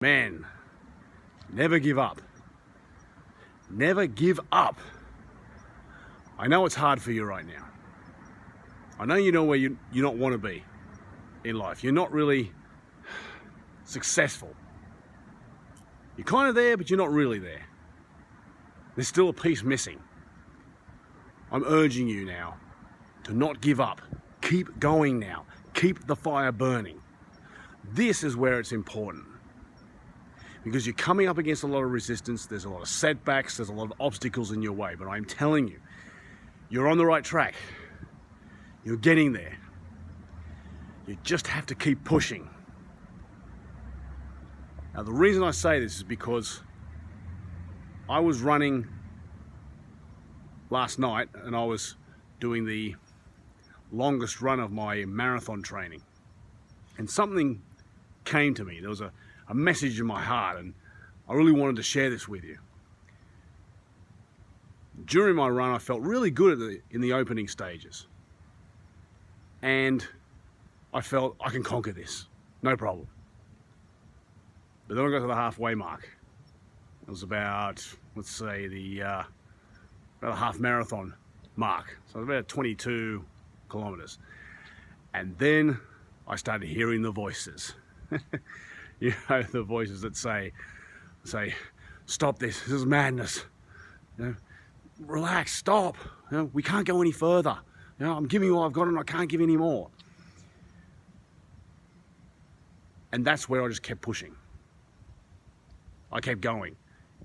Man, never give up. Never give up. I know it's hard for you right now. I know you know where you don't want to be in life. You're not really successful. You're kind of there, but you're not really there. There's still a piece missing. I'm urging you now to not give up. Keep going now. Keep the fire burning. This is where it's important. Because you're coming up against a lot of resistance, there's a lot of setbacks, there's a lot of obstacles in your way. But I'm telling you, you're on the right track. You're getting there. You just have to keep pushing. Now, the reason I say this is because I was running last night and I was doing the longest run of my marathon training. And something came to me. There was a message in my heart, and I really wanted to share this with you. During my run, I felt really good in the opening stages. And I felt I can conquer this, no problem. But then I got to the halfway mark. It was about, let's say, about a half marathon mark. So it was about 22 kilometers. And then I started hearing the voices. You know, the voices that say, stop this is madness. You know, relax, stop. You know, we can't go any further. You know, I'm giving you all I've got and I can't give any more. And that's where I just kept pushing. I kept going,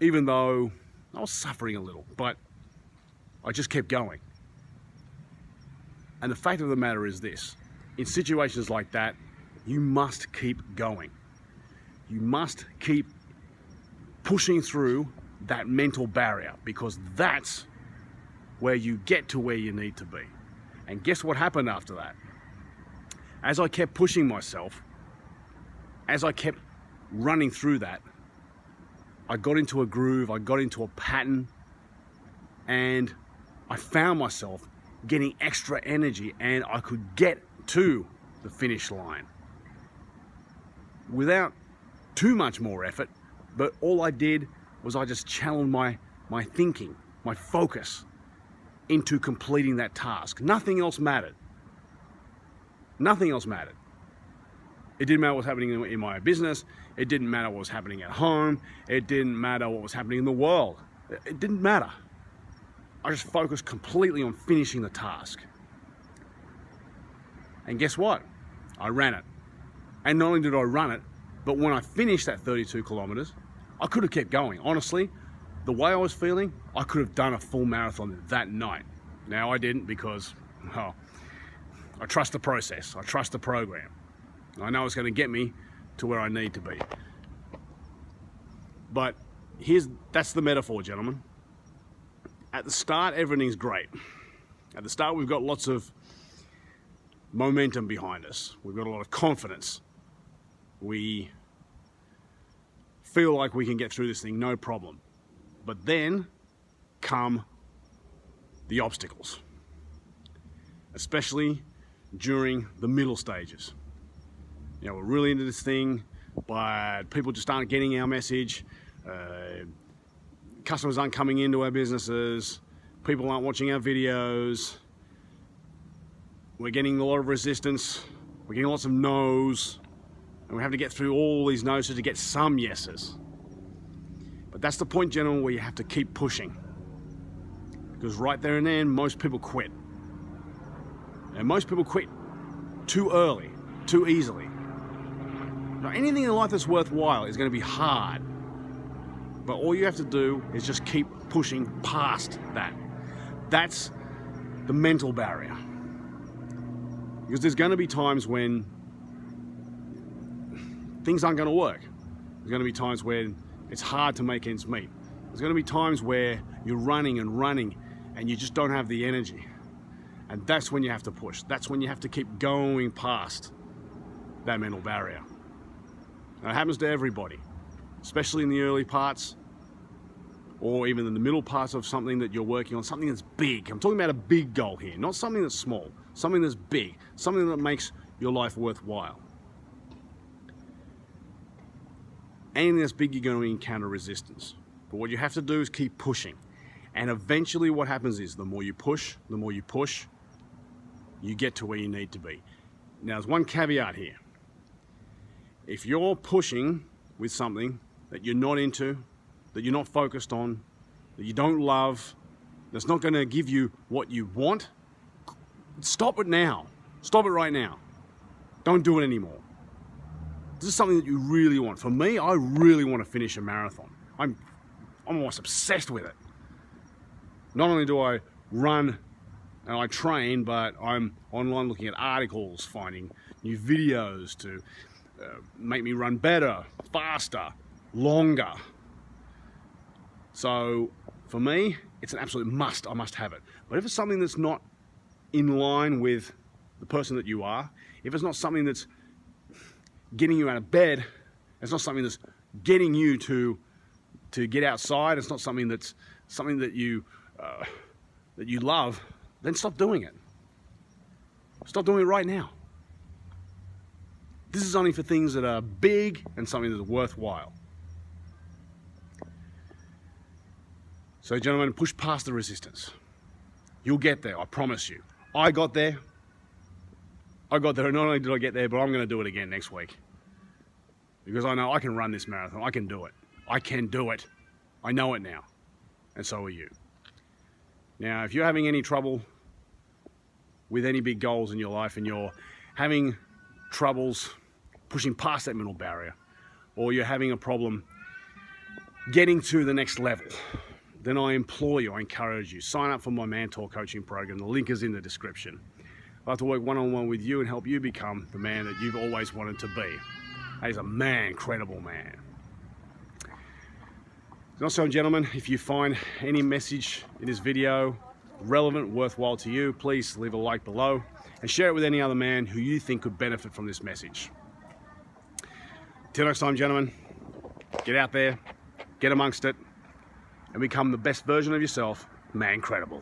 even though I was suffering a little, but I just kept going. And the fact of the matter is this: in situations like that, you must keep going. You must keep pushing through that mental barrier, because that's where you get to where you need to be. And guess what happened after that? As I kept pushing myself, as I kept running through that, I got into a groove, I got into a pattern, and I found myself getting extra energy, and I could get to the finish line without too much more effort. But all I did was I just channeled my thinking, my focus into completing that task. Nothing else mattered. Nothing else mattered. It didn't matter what was happening in my business. It didn't matter what was happening at home. It didn't matter what was happening in the world. It didn't matter. I just focused completely on finishing the task. And guess what? I ran it. And not only did I run it, but when I finished that 32 kilometers, I could have kept going. Honestly, the way I was feeling, I could have done a full marathon that night. Now I didn't, because, well, I trust the process. I trust the program. I know it's going to get me to where I need to be. But that's the metaphor, gentlemen. At the start, everything's great. At the start, we've got lots of momentum behind us. We've got a lot of confidence. We feel like we can get through this thing, no problem. But then come the obstacles, especially during the middle stages. You know, we're really into this thing, but people just aren't getting our message. Customers aren't coming into our businesses. People aren't watching our videos. We're getting a lot of resistance. We're getting lots of no's. And we have to get through all these no's to get some yeses. But that's the point, gentlemen, where you have to keep pushing. Because right there and then, most people quit. And most people quit too early, too easily. Now, anything in life that's worthwhile is going to be hard. But all you have to do is just keep pushing past that. That's the mental barrier. Because there's going to be times when things aren't going to work. There's going to be times when it's hard to make ends meet. There's going to be times where you're running and you just don't have the energy. And that's when you have to push. That's when you have to keep going past that mental barrier. Now, it happens to everybody, especially in the early parts, or even in the middle parts of something that you're working on, something that's big. I'm talking about a big goal here, not something that's small, something that's big, something that makes your life worthwhile. anything that's big, you're going to encounter resistance. But what you have to do is keep pushing. And eventually what happens is the more you push, you get to where you need to be. Now, there's one caveat here. If you're pushing with something that you're not into, that you're not focused on, that you don't love, that's not going to give you what you want, stop it now. Stop it right now. Don't do it anymore. This is something that you really want. For me, I really want to finish a marathon. I'm almost obsessed with it. Not only do I run and I train, but I'm online looking at articles, finding new videos to make me run better, faster, longer. So for me, it's an absolute must. I must have it. But if it's something that's not in line with the person that you are, if it's not something that's getting you out of bed, it's not something that's getting you to get outside, it's not something that you love, then stop doing it. Stop doing it right now. This is only for things that are big and something that's worthwhile. So gentlemen, push past the resistance. You'll get there, I promise you. I got there, and not only did I get there, but I'm going to do it again next week. Because I know I can run this marathon, I can do it. I can do it. I know it now. And so are you. Now, if you're having any trouble with any big goals in your life and you're having troubles pushing past that mental barrier, or you're having a problem getting to the next level, then I implore you, I encourage you, sign up for my Mentor coaching program. The link is in the description. I'd like to work one-on-one with you and help you become the man that you've always wanted to be. That is a man, credible man. And also, gentlemen, if you find any message in this video relevant, worthwhile to you, please leave a like below and share it with any other man who you think could benefit from this message. Till next time, gentlemen, get out there, get amongst it, and become the best version of yourself, man credible.